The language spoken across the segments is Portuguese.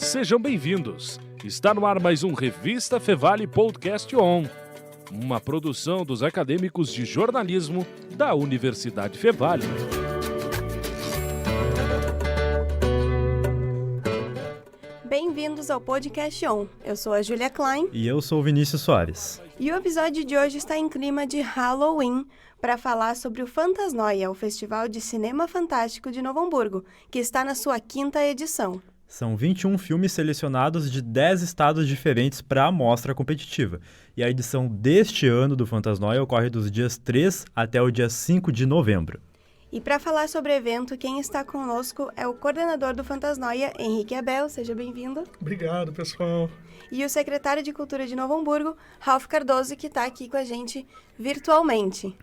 Sejam bem-vindos. Está no ar mais um Revista Fevale Podcast On, uma produção dos acadêmicos de jornalismo da Universidade Fevale. Bem-vindos ao Podcast On. Eu sou a Júlia Klein. E eu sou o Vinícius Soares. E o episódio de hoje está em clima de Halloween, para falar sobre o Fantasnoia, o Festival de Cinema Fantástico de Novo Hamburgo, que está na sua 5ª edição. São 21 filmes selecionados de 10 estados diferentes para a mostra competitiva. E a edição deste ano do Fantasnoia ocorre dos dias 3 até o dia 5 de novembro. E para falar sobre o evento, quem está conosco é o coordenador do Fantasnoia, Henrique Abel. Seja bem-vindo. Obrigado, pessoal. E o secretário de Cultura de Novo Hamburgo, Ralph Cardoso, que está aqui com a gente virtualmente.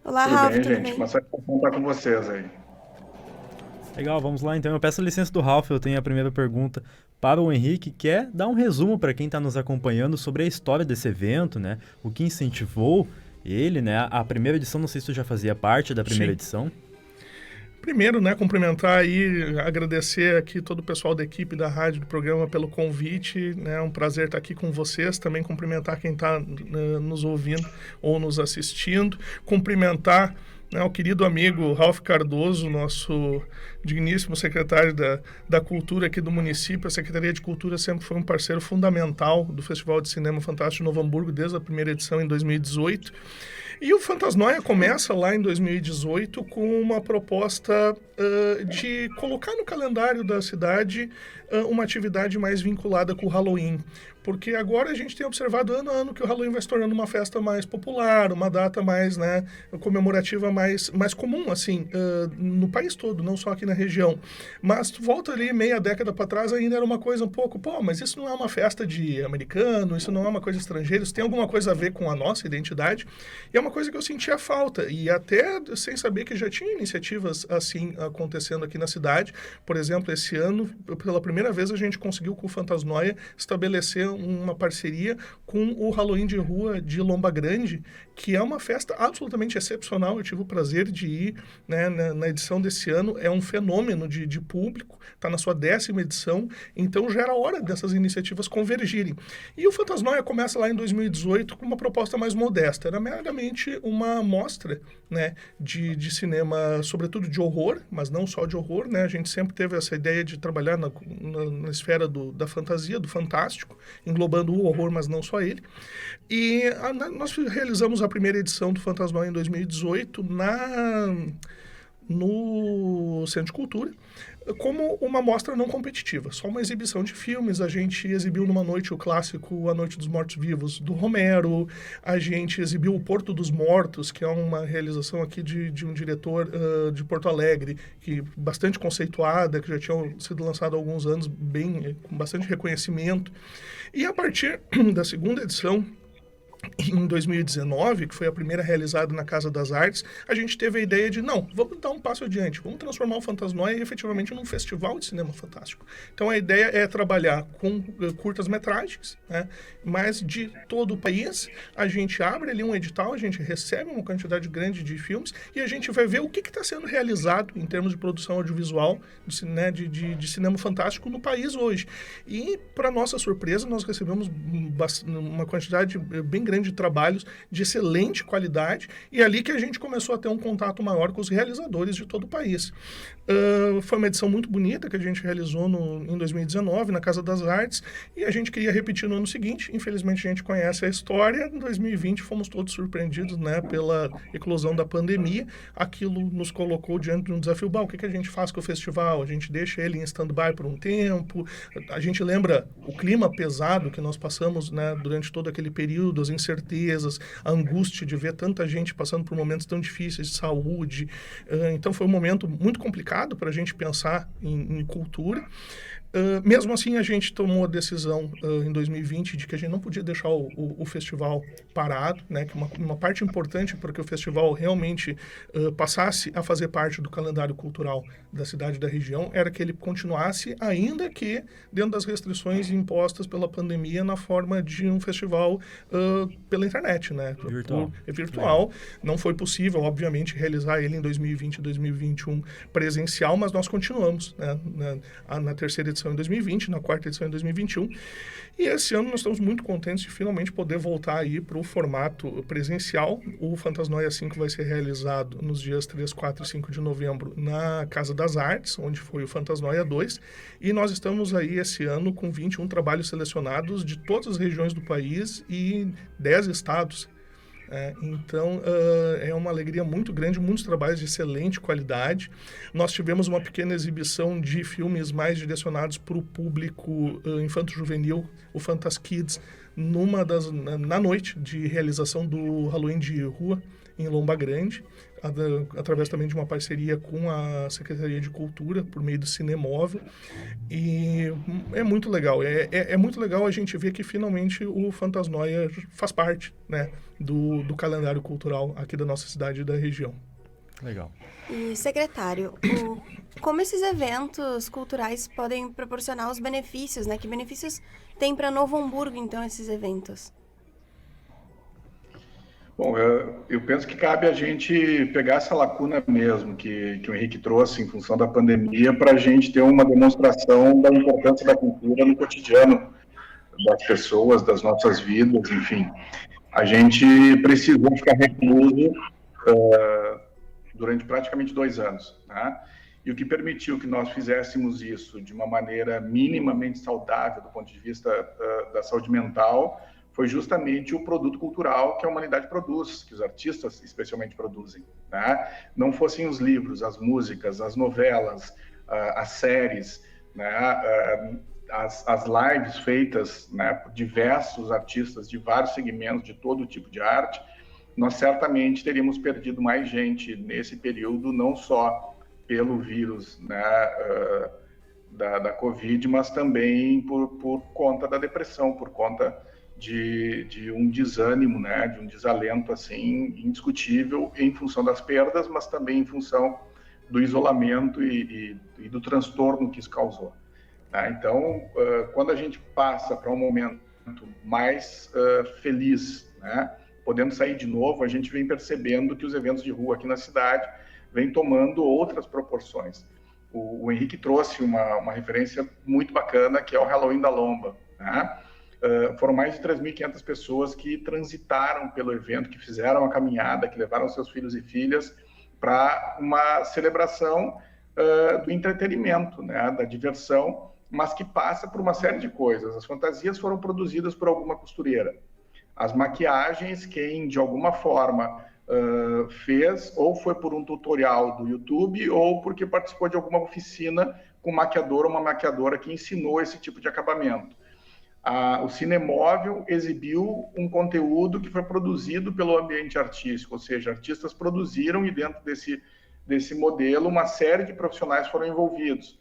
Olá, tudo Ralph, bem, tudo gente? bem? Uma satisfação estar com vocês aí. Legal, vamos lá então. Eu peço a licença do Ralph, eu tenho a primeira pergunta para o Henrique, que é dar um resumo para quem está nos acompanhando sobre a história desse evento, né? O que incentivou ele, né? A primeira edição, não sei se tu já fazia parte da primeira edição. Primeiro, cumprimentar aí, agradecer aqui todo o pessoal da equipe da rádio do programa pelo convite, né? É um prazer estar aqui com vocês, também cumprimentar quem está nos ouvindo ou nos assistindo, cumprimentar o querido amigo Ralph Cardoso, nosso digníssimo secretário da Cultura aqui do município. A Secretaria de Cultura sempre foi um parceiro fundamental do Festival de Cinema Fantástico de Novo Hamburgo, desde a primeira edição em 2018. E o Fantasnoia começa lá em 2018 com uma proposta de colocar no calendário da cidade uma atividade mais vinculada com o Halloween. Porque agora a gente tem observado ano a ano que o Halloween vai se tornando uma festa mais popular, uma data mais comemorativa mais comum, assim, no país todo, não só aqui na região. Mas tu volta ali meia década para trás, ainda era uma coisa um pouco, mas isso não é uma festa de americano, isso não é uma coisa estrangeira, isso tem alguma coisa a ver com a nossa identidade. E é uma coisa que eu sentia falta, e até sem saber que já tinha iniciativas assim acontecendo aqui na cidade. Por exemplo, esse ano, pela primeira vez, a gente conseguiu com o Fantasnoia estabelecer uma parceria com o Halloween de Rua de Lomba Grande, que é uma festa absolutamente excepcional. Eu tive o prazer de ir na edição desse ano. É um fenômeno de público, está na sua 10ª edição, então já era hora dessas iniciativas convergirem. E o Fantasnoia começa lá em 2018 com uma proposta mais modesta, era meramente uma mostra de cinema, sobretudo de horror, mas não só de horror, A gente sempre teve essa ideia de trabalhar na esfera da fantasia, do fantástico, englobando o horror, mas não só ele. E nós realizamos a primeira edição do Fantasnoia em 2018 no Centro de Cultura, como uma mostra não competitiva, só uma exibição de filmes. A gente exibiu numa noite o clássico A Noite dos Mortos-Vivos, do Romero. A gente exibiu O Porto dos Mortos, que é uma realização aqui de um diretor de Porto Alegre, que bastante conceituada, que já tinha sido lançado há alguns anos, com bastante reconhecimento. E a partir da segunda edição, em 2019, que foi a primeira realizada na Casa das Artes, a gente teve a ideia de, vamos dar um passo adiante, vamos transformar o Fantasnoia efetivamente num festival de cinema fantástico. Então a ideia é trabalhar com curtas-metragens, mas de todo o país. A gente abre ali um edital, a gente recebe uma quantidade grande de filmes e a gente vai ver o que está sendo realizado em termos de produção audiovisual de cinema fantástico no país hoje. E, para nossa surpresa, nós recebemos uma quantidade bem grande de trabalhos de excelente qualidade, e ali que a gente começou a ter um contato maior com os realizadores de todo o país. Foi uma edição muito bonita que a gente realizou em 2019, na Casa das Artes, e a gente queria repetir no ano seguinte. Infelizmente, a gente conhece a história. Em 2020, fomos todos surpreendidos pela eclosão da pandemia. Aquilo nos colocou diante de um desafio. O que a gente faz com o festival? A gente deixa ele em stand-by por um tempo? A gente lembra o clima pesado que nós passamos durante todo aquele período, as incertezas, a angústia de ver tanta gente passando por momentos tão difíceis de saúde. Então foi um momento muito complicado para a gente pensar em cultura. Mesmo assim, a gente tomou a decisão em 2020 de que a gente não podia deixar o festival parado, que uma parte importante para que o festival realmente passasse a fazer parte do calendário cultural da cidade e da região era que ele continuasse, ainda que dentro das restrições impostas pela pandemia, na forma de um festival pela internet, virtual. Não foi possível, obviamente, realizar ele em 2020 e 2021 presencial, mas nós continuamos, na terceira edição edição em 2020, na 4ª edição em 2021. E esse ano nós estamos muito contentes de finalmente poder voltar aí para o formato presencial. O Fantasnoia 5 vai ser realizado nos dias 3, 4 e 5 de novembro na Casa das Artes, onde foi o Fantasnoia 2. E nós estamos aí esse ano com 21 trabalhos selecionados de todas as regiões do país e 10 estados. Então, é uma alegria muito grande, muitos trabalhos de excelente qualidade. Nós tivemos uma pequena exibição de filmes mais direcionados para o público infanto-juvenil, o Fantas Kids, na noite de realização do Halloween de rua, em Lomba Grande, através também de uma parceria com a Secretaria de Cultura, por meio do Cinemóvel. E é muito legal. É muito legal a gente ver que finalmente o Fantasnoia faz parte, né, do calendário cultural aqui da nossa cidade e da região. Legal. E, secretário, como esses eventos culturais podem proporcionar os benefícios, né? Que benefícios tem para Novo Hamburgo, então, esses eventos? Bom, eu penso que cabe a gente pegar essa lacuna mesmo que o Henrique trouxe em função da pandemia para a gente ter uma demonstração da importância da cultura no cotidiano das pessoas, das nossas vidas, enfim. A gente precisou ficar recluso durante praticamente 2 anos, né? E o que permitiu que nós fizéssemos isso de uma maneira minimamente saudável do ponto de vista da saúde mental foi justamente o produto cultural que a humanidade produz, que os artistas especialmente produzem, né? Não fossem os livros, as músicas, as novelas, as séries, né? As lives feitas, né, por diversos artistas de vários segmentos, de todo tipo de arte, nós certamente teríamos perdido mais gente nesse período, não só pelo vírus, né, da Covid, mas também por conta da depressão, por conta de um desânimo, né, de um desalento assim indiscutível em função das perdas, mas também em função do isolamento e do transtorno que isso causou. Então, quando a gente passa para um momento mais feliz, né, podendo sair de novo, a gente vem percebendo que os eventos de rua aqui na cidade vêm tomando outras proporções. O Henrique trouxe uma referência muito bacana, que é o Halloween da Lomba, né? Foram mais de 3.500 pessoas que transitaram pelo evento, que fizeram a caminhada, que levaram seus filhos e filhas para uma celebração do entretenimento, né, da diversão, mas que passa por uma série de coisas. As fantasias foram produzidas por alguma costureira. As maquiagens, quem de alguma forma fez, ou foi por um tutorial do YouTube, ou porque participou de alguma oficina com um maquiador ou uma maquiadora que ensinou esse tipo de acabamento. O Cinemóvel exibiu um conteúdo que foi produzido pelo ambiente artístico, ou seja, artistas produziram e dentro desse modelo uma série de profissionais foram envolvidos,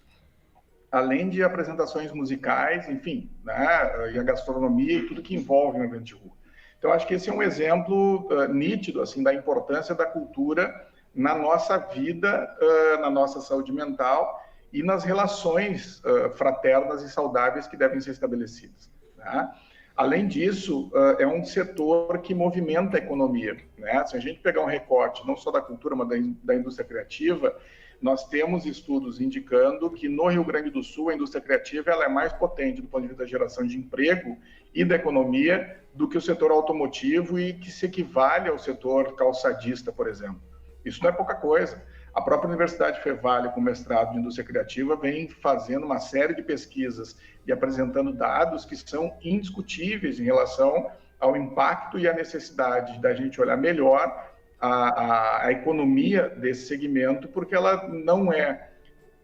além de apresentações musicais, enfim, né, e a gastronomia e tudo que envolve um evento de rua. Então, acho que esse é um exemplo nítido assim, da importância da cultura na nossa vida, na nossa saúde mental e nas relações fraternas e saudáveis que devem ser estabelecidas. Tá? Além disso, é um setor que movimenta a economia, né? Se a gente pegar um recorte não só da cultura, mas da indústria criativa, nós temos estudos indicando que no Rio Grande do Sul a indústria criativa ela é mais potente do ponto de vista da geração de emprego e da economia do que o setor automotivo e que se equivale ao setor calçadista, por exemplo. Isso não é pouca coisa. A própria Universidade Fevale, com mestrado de indústria criativa, vem fazendo uma série de pesquisas e apresentando dados que são indiscutíveis em relação ao impacto e à necessidade da gente olhar melhor a economia desse segmento, porque ela não é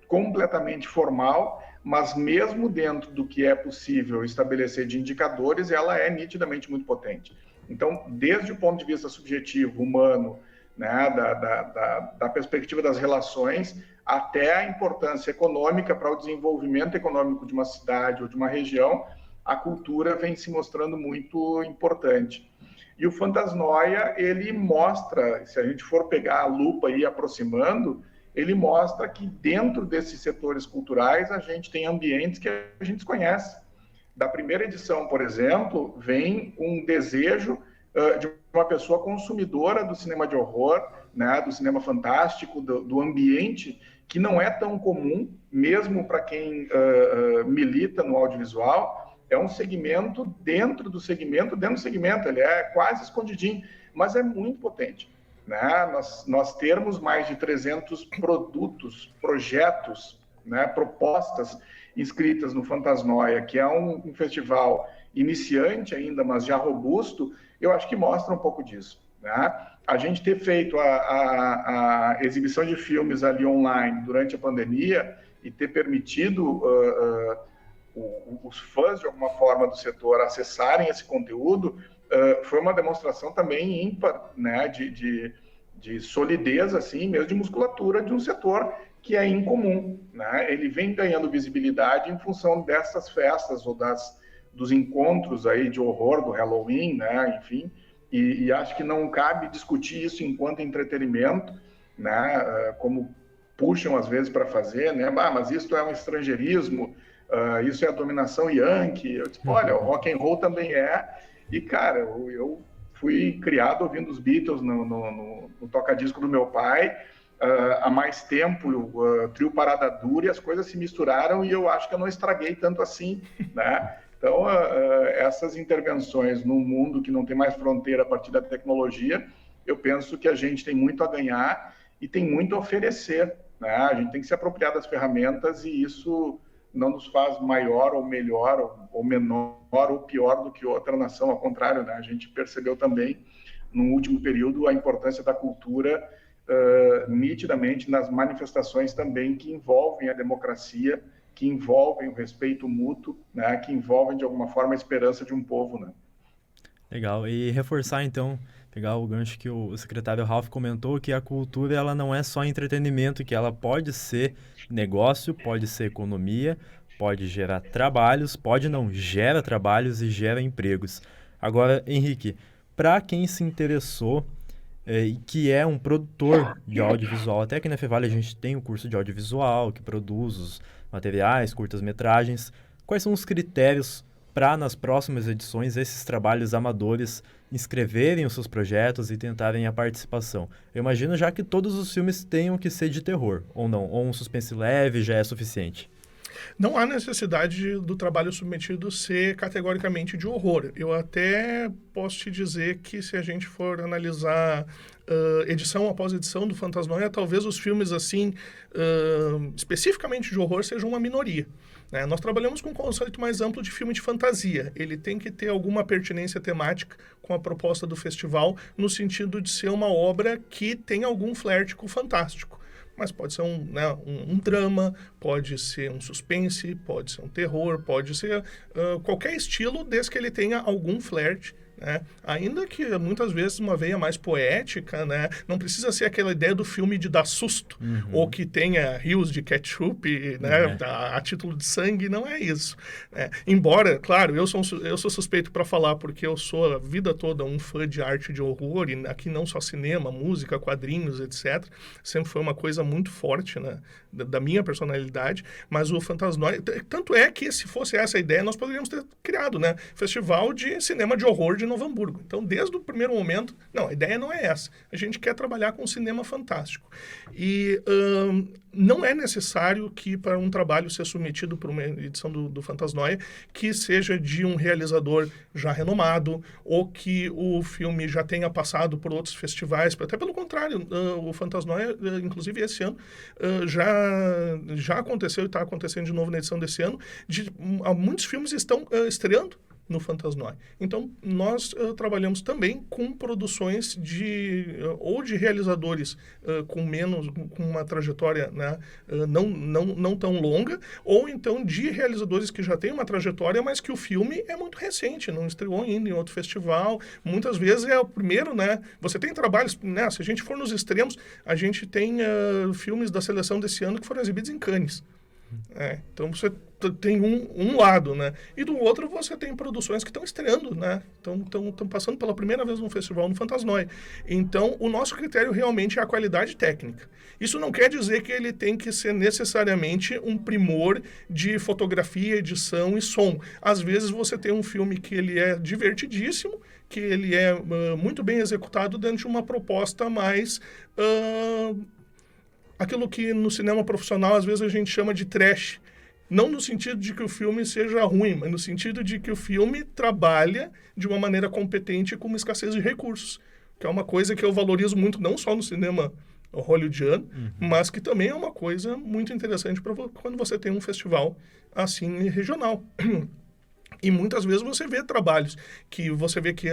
completamente formal, mas mesmo dentro do que é possível estabelecer de indicadores, ela é nitidamente muito potente. Então, desde o ponto de vista subjetivo, humano, né, da perspectiva das relações, até a importância econômica para o desenvolvimento econômico de uma cidade ou de uma região, a cultura vem se mostrando muito importante. E o Fantasnoia, ele mostra, se a gente for pegar a lupa e ir aproximando, ele mostra que dentro desses setores culturais a gente tem ambientes que a gente desconhece. Da primeira edição, por exemplo, vem um desejo de uma pessoa consumidora do cinema de horror, né, do cinema fantástico, do ambiente, que não é tão comum, mesmo para quem milita no audiovisual. É um segmento dentro do segmento, ele é quase escondidinho, mas é muito potente, né? Nós termos mais de 300 produtos, projetos, né, propostas inscritas no Fantasnoia, que é um festival iniciante ainda, mas já robusto, eu acho que mostra um pouco disso, né? A gente ter feito a exibição de filmes ali online durante a pandemia e ter permitido os fãs, de alguma forma, do setor acessarem esse conteúdo, foi uma demonstração também ímpar, né, de solidez, assim, mesmo de musculatura de um setor que é incomum, né? Ele vem ganhando visibilidade em função dessas festas ou dos encontros aí de horror do Halloween, né? Enfim, e acho que não cabe discutir isso enquanto entretenimento, né? Como puxam às vezes para fazer, né? Mas isso é um estrangeirismo, isso é a dominação yankee. Eu disse, olha, o rock and roll também é. E, cara, eu fui criado ouvindo os Beatles no toca-disco do meu pai. Há mais tempo, o trio Parada Dura, e as coisas se misturaram e eu acho que eu não estraguei tanto assim, né? Então, essas intervenções num mundo que não tem mais fronteira a partir da tecnologia, eu penso que a gente tem muito a ganhar e tem muito a oferecer, né? A gente tem que se apropriar das ferramentas e isso não nos faz maior ou melhor ou menor ou pior do que outra nação, ao contrário, né? A gente percebeu também, no último período, a importância da cultura nitidamente nas manifestações também que envolvem a democracia, que envolvem o respeito mútuo, né, que envolvem, de alguma forma, a esperança de um povo, né? Legal. E reforçar, então, pegar o gancho que o secretário Ralph comentou, que a cultura ela não é só entretenimento, que ela pode ser negócio, pode ser economia, pode gerar trabalhos, pode não, gera trabalhos e gera empregos. Agora, Henrique, para quem se interessou e que é um produtor de audiovisual, até aqui na Fevale a gente tem o curso de audiovisual, que produz os materiais, curtas-metragens. Quais são os critérios para, nas próximas edições, esses trabalhos amadores inscreverem os seus projetos e tentarem a participação? Eu imagino já que todos os filmes tenham que ser de terror, ou não? Ou um suspense leve já é suficiente? Não há necessidade do trabalho submetido ser categoricamente de horror. Eu até posso te dizer que, se a gente for analisar edição após edição do Fantasnoia, talvez os filmes assim especificamente de horror sejam uma minoria. Né? Nós trabalhamos com um conceito mais amplo de filme de fantasia. Ele tem que ter alguma pertinência temática com a proposta do festival, no sentido de ser uma obra que tem algum flerte com o fantástico. Mas pode ser um drama, pode ser um suspense, pode ser um terror, pode ser qualquer estilo, desde que ele tenha algum flerte, né? Ainda que muitas vezes uma veia mais poética, né? Não precisa ser aquela ideia do filme de dar susto, ou que tenha rios de ketchup, né? A título de sangue, não é isso, né? Embora, claro, eu sou suspeito para falar, porque eu sou a vida toda um fã de arte de horror, e aqui não só cinema, música, quadrinhos, etc. Sempre foi uma coisa muito forte, né? Da minha personalidade, mas o Fantasnoia, tanto é que, se fosse essa a ideia, nós poderíamos ter criado, né? Festival de cinema de horror de Novo Hamburgo. Então, desde o primeiro momento, não, a ideia não é essa. A gente quer trabalhar com cinema fantástico. E não é necessário que, para um trabalho ser submetido para uma edição do Fantasnoia, que seja de um realizador já renomado, ou que o filme já tenha passado por outros festivais. Até pelo contrário, o Fantasnoia, inclusive esse ano, já aconteceu e está acontecendo de novo na edição desse ano, muitos filmes estão estreando no Fantasnoia. Então, nós trabalhamos também com produções ou de realizadores com uma trajetória, né, não tão longa, ou então de realizadores que já têm uma trajetória, mas que o filme é muito recente, não estreou ainda em outro festival. Muitas vezes é o primeiro, né? Você tem trabalhos, né? Se a gente for nos extremos, a gente tem filmes da seleção desse ano que foram exibidos em Cannes. Então você tem um lado, né? E do outro você tem produções que estão estreando, né? Estão passando pela primeira vez no festival no Fantasnoia. Então o nosso critério realmente é a qualidade técnica. Isso não quer dizer que ele tem que ser necessariamente um primor de fotografia, edição e som. Às vezes você tem um filme que ele é divertidíssimo, que ele é muito bem executado dentro de uma proposta mais... aquilo que no cinema profissional às vezes a gente chama de trash. Não no sentido de que o filme seja ruim, mas no sentido de que o filme trabalha de uma maneira competente com uma escassez de recursos, que é uma coisa que eu valorizo muito, não só no cinema hollywoodiano, mas que também é uma coisa muito interessante para quando você tem um festival assim regional. E muitas vezes você vê trabalhos que você vê que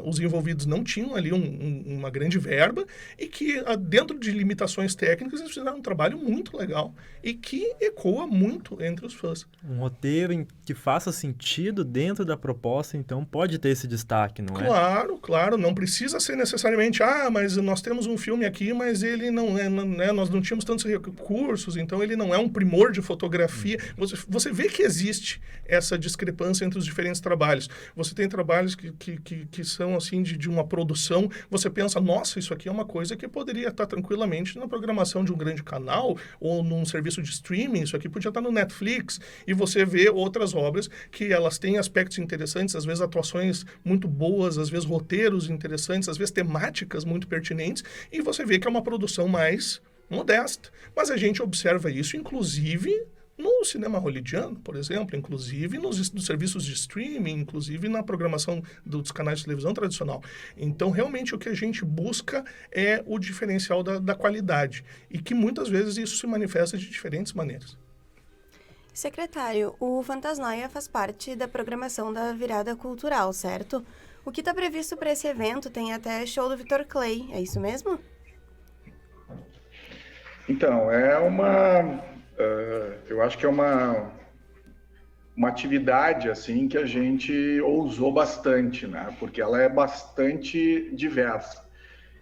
os envolvidos não tinham ali uma grande verba e que dentro de limitações técnicas eles fizeram um trabalho muito legal e que ecoa muito entre os fãs. Um roteiro que faça sentido dentro da proposta, então pode ter esse destaque, não é? Claro, claro, não precisa ser necessariamente, mas nós temos um filme aqui, mas ele não é, nós não tínhamos tantos recursos, então ele não é um primor de fotografia. Você vê que existe essa discrepância entre os diferentes trabalhos. Você tem trabalhos que são assim de uma produção, você pensa, nossa, isso aqui é uma coisa que poderia estar tranquilamente na programação de um grande canal ou num serviço de streaming, isso aqui podia estar no Netflix, e você vê outras obras que elas têm aspectos interessantes, às vezes atuações muito boas, às vezes roteiros interessantes, às vezes temáticas muito pertinentes, e você vê que é uma produção mais modesta. Mas a gente observa isso, inclusive, no cinema hollywoodiano, por exemplo, inclusive nos serviços de streaming, inclusive na programação dos canais de televisão tradicional. Então, realmente, o que a gente busca é o diferencial da qualidade, e que muitas vezes isso se manifesta de diferentes maneiras. Secretário, o Fantasnoia faz parte da programação da Virada Cultural, certo? O que está previsto para esse evento tem até show do Vitor Clay, é isso mesmo? Então, eu acho que é uma atividade assim que a gente ousou bastante, né? Porque ela é bastante diversa.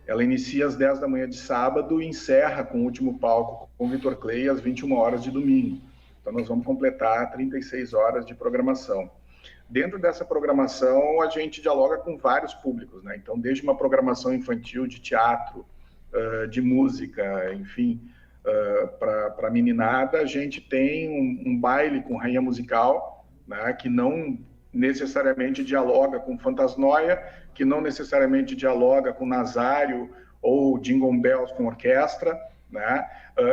Ela inicia às 10 da manhã de sábado e encerra com o último palco com o Vitor Clay às 21 horas de domingo. Então nós vamos completar 36 horas de programação. Dentro dessa programação a gente dialoga com vários públicos, né? Então desde uma programação infantil de teatro, de música, enfim, para a meninada, a gente tem um baile com rainha musical, né, que não necessariamente dialoga com Fantasnoia, que não necessariamente dialoga com Nazário ou Jingle Bells com orquestra, né,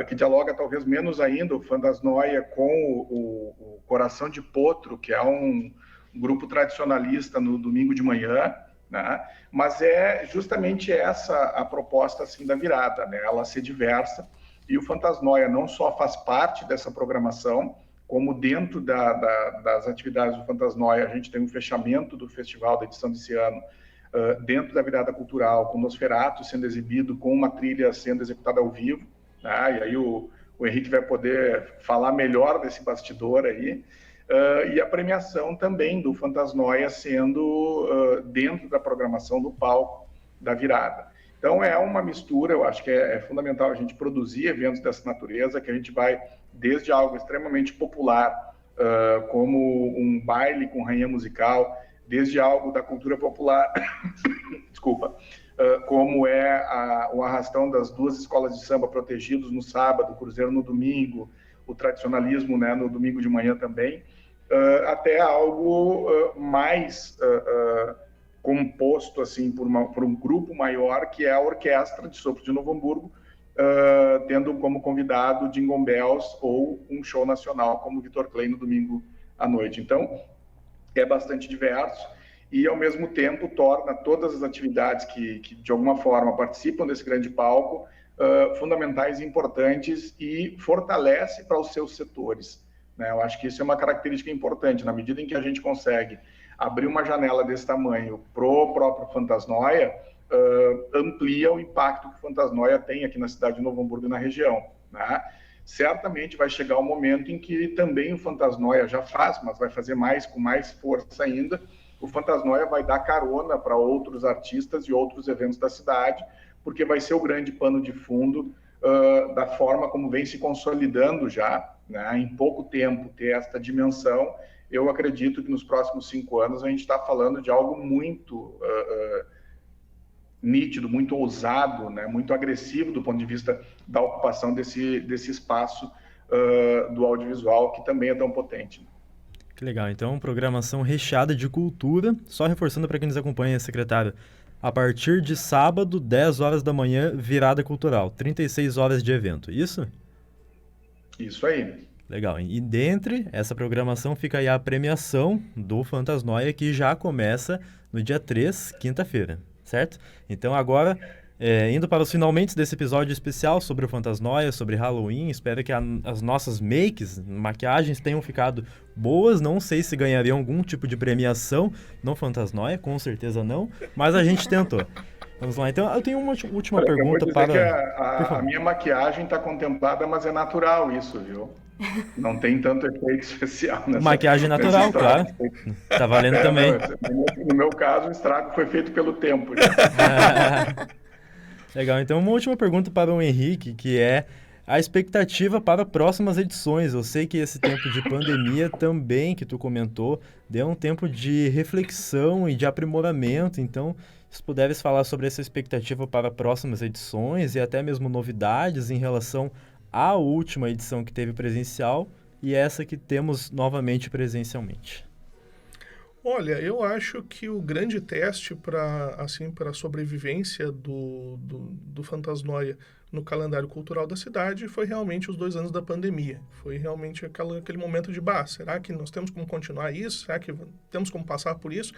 que dialoga talvez menos ainda o Fantasnoia com o Coração de Potro, que é um grupo tradicionalista no domingo de manhã, né, mas é justamente essa a proposta assim, da virada, né, ela ser diversa. E o Fantasnoia não só faz parte dessa programação, como dentro das atividades do Fantasnoia, a gente tem um fechamento do festival da edição desse ano, dentro da Virada Cultural, com Nosferatu sendo exibido, com uma trilha sendo executada ao vivo, né? E aí o Henrique vai poder falar melhor desse bastidor aí, e a premiação também do Fantasnoia sendo dentro da programação do palco da virada. Então, é uma mistura, eu acho que é fundamental a gente produzir eventos dessa natureza, que a gente vai desde algo extremamente popular, como um baile com rainha musical, desde algo da cultura popular, desculpa, como é o arrastão das 2 escolas de samba protegidos no sábado, o cruzeiro no domingo, o tradicionalismo, né, no domingo de manhã também, até algo mais... composto assim por um grupo maior, que é a Orquestra de Sopro de Novo Hamburgo, tendo como convidado Jingle Bells ou um show nacional como o Vitor Clay no domingo à noite. Então, é bastante diverso e, ao mesmo tempo, torna todas as atividades que de alguma forma, participam desse grande palco fundamentais e importantes e fortalece para os seus setores, né? Eu acho que isso é uma característica importante, na medida em que a gente consegue abrir uma janela desse tamanho pro próprio Fantasnoia, amplia o impacto que o Fantasnoia tem aqui na cidade de Novo Hamburgo e na região, né? Certamente vai chegar o momento em que também o Fantasnoia já faz, mas vai fazer com mais força ainda, o Fantasnoia vai dar carona para outros artistas e outros eventos da cidade, porque vai ser o grande pano de fundo da forma como vem se consolidando já, né? Em pouco tempo ter esta dimensão. Eu acredito que nos próximos 5 anos a gente está falando de algo muito nítido, muito ousado, né? Muito agressivo do ponto de vista da ocupação desse espaço do audiovisual, que também é tão potente. Que legal. Então, programação recheada de cultura. Só reforçando para quem nos acompanha, secretário. A partir de sábado, 10 horas da manhã, virada cultural. 36 horas de evento. Isso? Isso aí. Legal. E dentre essa programação fica aí a premiação do Fantasnoia, que já começa no dia 3, quinta-feira, certo? Então agora, indo para os finalmente desse episódio especial sobre o Fantasnoia, sobre Halloween, espero que as nossas makes, maquiagens tenham ficado boas. Não sei se ganhariam algum tipo de premiação no Fantasnoia, com certeza não, mas a gente tentou. Vamos lá, então eu tenho uma última pergunta para... Que a minha maquiagem está contemplada, mas é natural isso, viu? Não tem tanto efeito especial nessa maquiagem natural, claro. Tá valendo também. Não, no meu caso, o estrago foi feito pelo tempo. Legal, então uma última pergunta para o Henrique, que é a expectativa para próximas edições. Eu sei que esse tempo de pandemia também, que tu comentou, deu um tempo de reflexão e de aprimoramento. Então, se puderes falar sobre essa expectativa para próximas edições e até mesmo novidades em relação à última edição que teve presencial e essa que temos novamente presencialmente. Olha, eu acho que o grande teste para a sobrevivência do Fantasnoia no calendário cultural da cidade foi realmente os 2 anos da pandemia. Foi realmente aquele momento de, será que nós temos como continuar isso? Será que temos como passar por isso?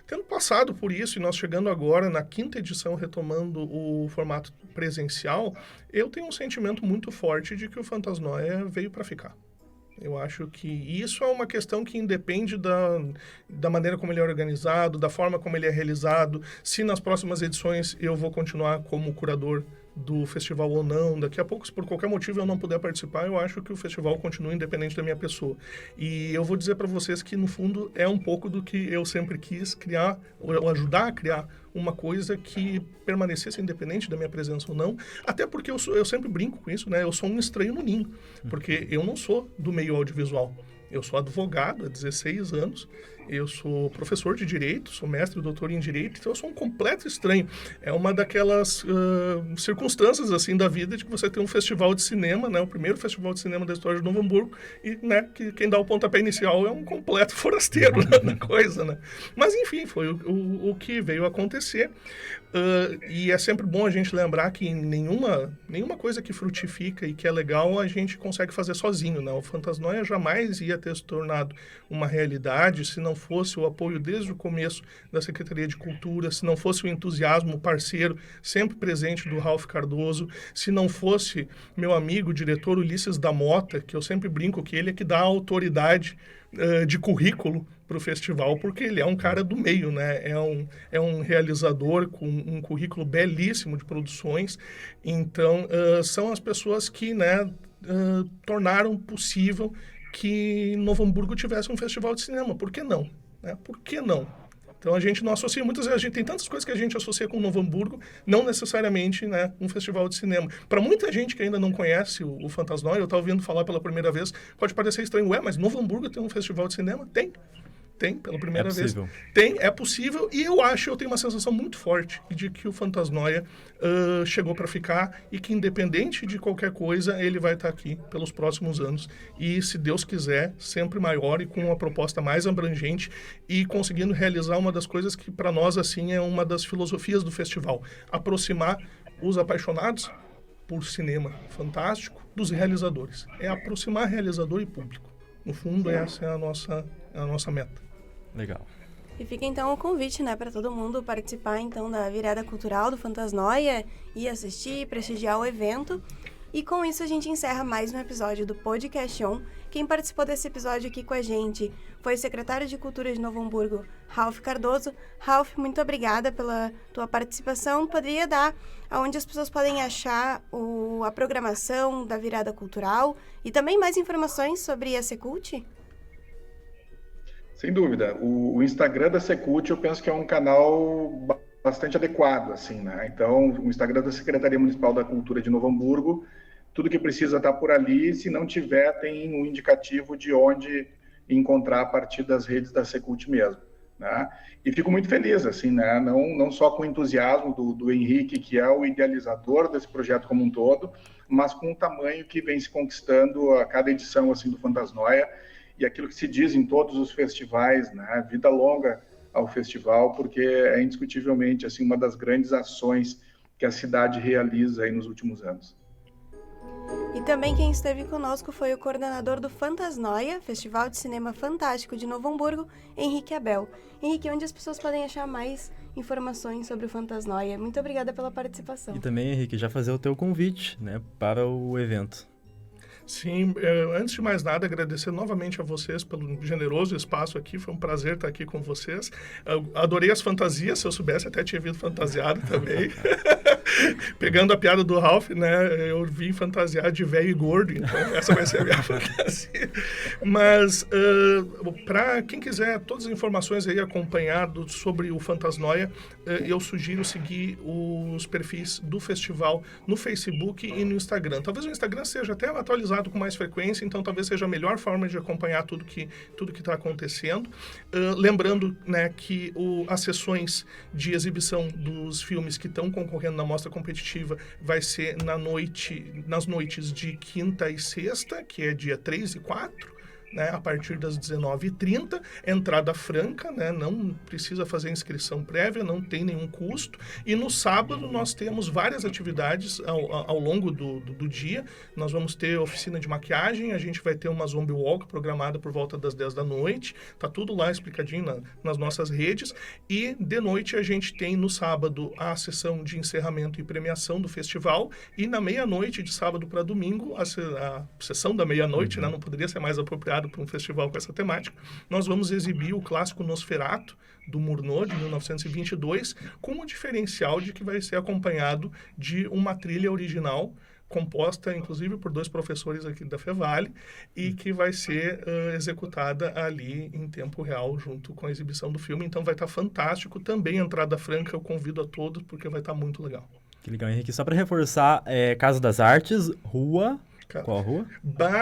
Tendo passado por isso e nós chegando agora na 5ª edição, retomando o formato presencial, eu tenho um sentimento muito forte de que o Fantasnoia veio para ficar. Eu acho que isso é uma questão que independe da maneira como ele é organizado, da forma como ele é realizado, se nas próximas edições eu vou continuar como curador do festival ou não. Daqui a pouco, se por qualquer motivo eu não puder participar, eu acho que o festival continua independente da minha pessoa. E eu vou dizer para vocês que, no fundo, é um pouco do que eu sempre quis criar, ou ajudar a criar uma coisa que permanecesse independente da minha presença ou não, até porque eu sempre brinco com isso, né? Eu sou um estranho no ninho, porque eu não sou do meio audiovisual. Eu sou advogado há 16 anos, eu sou professor de Direito, sou mestre e doutor em Direito, então eu sou um completo estranho. É uma daquelas circunstâncias assim da vida de que você tem um festival de cinema, né, o primeiro festival de cinema da história de Novo Hamburgo, e né, que quem dá o pontapé inicial é um completo forasteiro na coisa, né? Mas enfim, foi o que veio a acontecer. E é sempre bom a gente lembrar que nenhuma coisa que frutifica e que é legal a gente consegue fazer sozinho, né? O Fantasnoia jamais ia ter se tornado uma realidade se não fosse o apoio desde o começo da Secretaria de Cultura, se não fosse o entusiasmo parceiro sempre presente do Ralph Cardoso, se não fosse meu amigo, o diretor Ulisses da Mota, que eu sempre brinco que ele é que dá a autoridade de currículo para o festival, porque ele é um cara do meio, né? É um realizador com um currículo belíssimo de produções. Então, são as pessoas que, né, tornaram possível que Novo Hamburgo tivesse um festival de cinema. Por que não? Né? Por que não? Então, a gente não associa, muitas vezes a gente tem tantas coisas que a gente associa com Novo Hamburgo, não necessariamente, né, um festival de cinema. Para muita gente que ainda não conhece o Fantasnoia, eu estava ouvindo falar pela primeira vez, pode parecer estranho, mas Novo Hamburgo tem um festival de cinema? Tem, pela primeira vez. É possível, e eu tenho uma sensação muito forte de que o Fantasnoia chegou para ficar e que, independente de qualquer coisa, ele vai estar aqui pelos próximos anos. E, se Deus quiser, sempre maior e com uma proposta mais abrangente e conseguindo realizar uma das coisas que, para nós, assim, é uma das filosofias do festival. Aproximar os apaixonados por cinema fantástico dos realizadores. É aproximar realizador e público. No fundo, essa é a nossa meta. Legal. E fica então o convite, né, para todo mundo participar então da virada cultural do Fantasnoia e assistir, prestigiar o evento. E com isso a gente encerra mais um episódio do Podcast On. Quem participou desse episódio aqui com a gente foi o secretário de Cultura de Novo Hamburgo, Ralph Cardoso. Ralph, muito obrigada pela tua participação. Poderia dar aonde as pessoas podem achar a programação da virada cultural e também mais informações sobre a Secult? Sem dúvida. O Instagram da Secult eu penso que é um canal bastante adequado, assim, né? Então, o Instagram da Secretaria Municipal da Cultura de Novo Hamburgo, tudo que precisa estar por ali. Se não tiver, tem um indicativo de onde encontrar a partir das redes da Secult mesmo, né? E fico muito feliz, assim, né? Não só com o entusiasmo do Henrique, que é o idealizador desse projeto como um todo, mas com o tamanho que vem se conquistando a cada edição, assim, do Fantasnoia. e aquilo que se diz em todos os festivais, né? Vida longa ao festival, porque é indiscutivelmente assim, uma das grandes ações que a cidade realiza aí nos últimos anos. E também quem esteve conosco foi o coordenador do Fantasnoia, Festival de Cinema Fantástico de Novo Hamburgo, Henrique Abel. Henrique, onde as pessoas podem achar mais informações sobre o Fantasnoia? Muito obrigada pela participação. E também, Henrique, já fazer o teu convite, né, para o evento. Sim, antes de mais nada, agradecer novamente a vocês pelo generoso espaço aqui. Foi um prazer estar aqui com vocês. Adorei as fantasias, se eu soubesse até tinha vindo fantasiado também. Pegando a piada do Ralph, né? Eu vim fantasiado de velho e gordo, então essa vai ser a minha fantasia. Mas, para quem quiser todas as informações aí acompanhado sobre o Fantasnoia, eu sugiro seguir os perfis do festival no Facebook e no Instagram. Talvez o Instagram seja até atualizado com mais frequência, então talvez seja a melhor forma de acompanhar tudo que está acontecendo. Lembrando, né, que as sessões de exibição dos filmes que estão concorrendo na mostra competitiva vai ser nas noites de quinta e sexta, que é dia 3 e 4, né, a partir das 19h30, entrada franca, né, não precisa fazer inscrição prévia, não tem nenhum custo. E no sábado nós temos várias atividades ao longo do dia. Nós vamos ter oficina de maquiagem, a gente vai ter uma zombie walk programada por volta das 10 da noite, tá tudo lá explicadinho nas nossas redes. E de noite a gente tem no sábado a sessão de encerramento e premiação do festival, e na meia-noite de sábado para domingo, a sessão da meia-noite, né, não poderia ser mais apropriado para um festival com essa temática, nós vamos exibir o clássico Nosferatu, do Murnau, de 1922, com o diferencial de que vai ser acompanhado de uma trilha original, composta, inclusive, por 2 professores aqui da Fevale, e que vai ser executada ali em tempo real, junto com a exibição do filme. Então vai estar fantástico. Também entrada franca, eu convido a todos, porque vai estar muito legal. Que legal, Henrique. Só para reforçar, Casa das Artes, rua... Qual a rua?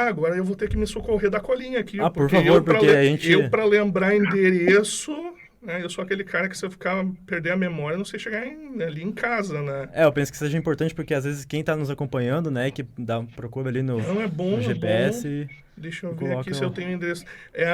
Agora eu vou ter que me socorrer da colinha aqui. Por favor, porque a gente... Eu, para lembrar endereço, né, eu sou aquele cara que se eu perder a memória, não sei chegar ali em casa, né? Eu penso que seja importante, porque às vezes quem está nos acompanhando, né, que procura ali no GPS... Deixa eu ver aqui se eu tenho endereço.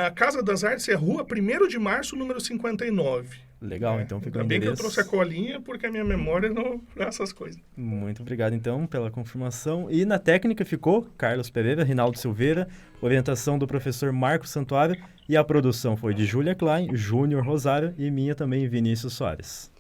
A Casa das Artes é Rua 1º de Março, número 59. Legal, então fica o endereço. Ainda bem que eu trouxe a colinha, porque a minha memória não é essas coisas. Muito obrigado, então, pela confirmação. E na técnica ficou Carlos Pereira, Rinaldo Silveira, orientação do professor Marcos Santuário, e a produção foi de Júlia Klein, Júnior Rosário e minha também, Vinícius Soares.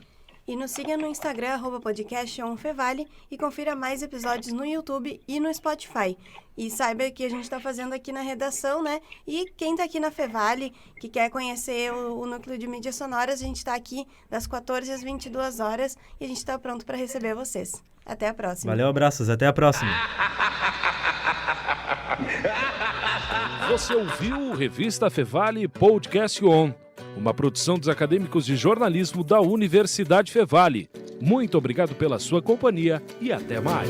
E nos siga no Instagram, @podcastonfevale, e confira mais episódios no YouTube e no Spotify. E saiba que a gente está fazendo aqui na redação, né? E quem está aqui na Fevale, que quer conhecer o núcleo de mídias sonoras, a gente está aqui das 14 às 22 horas e a gente está pronto para receber vocês. Até a próxima. Valeu, abraços, até a próxima. Você ouviu o Revista Fevale Podcast On, uma produção dos acadêmicos de jornalismo da Universidade Fevale. Muito obrigado pela sua companhia e até mais.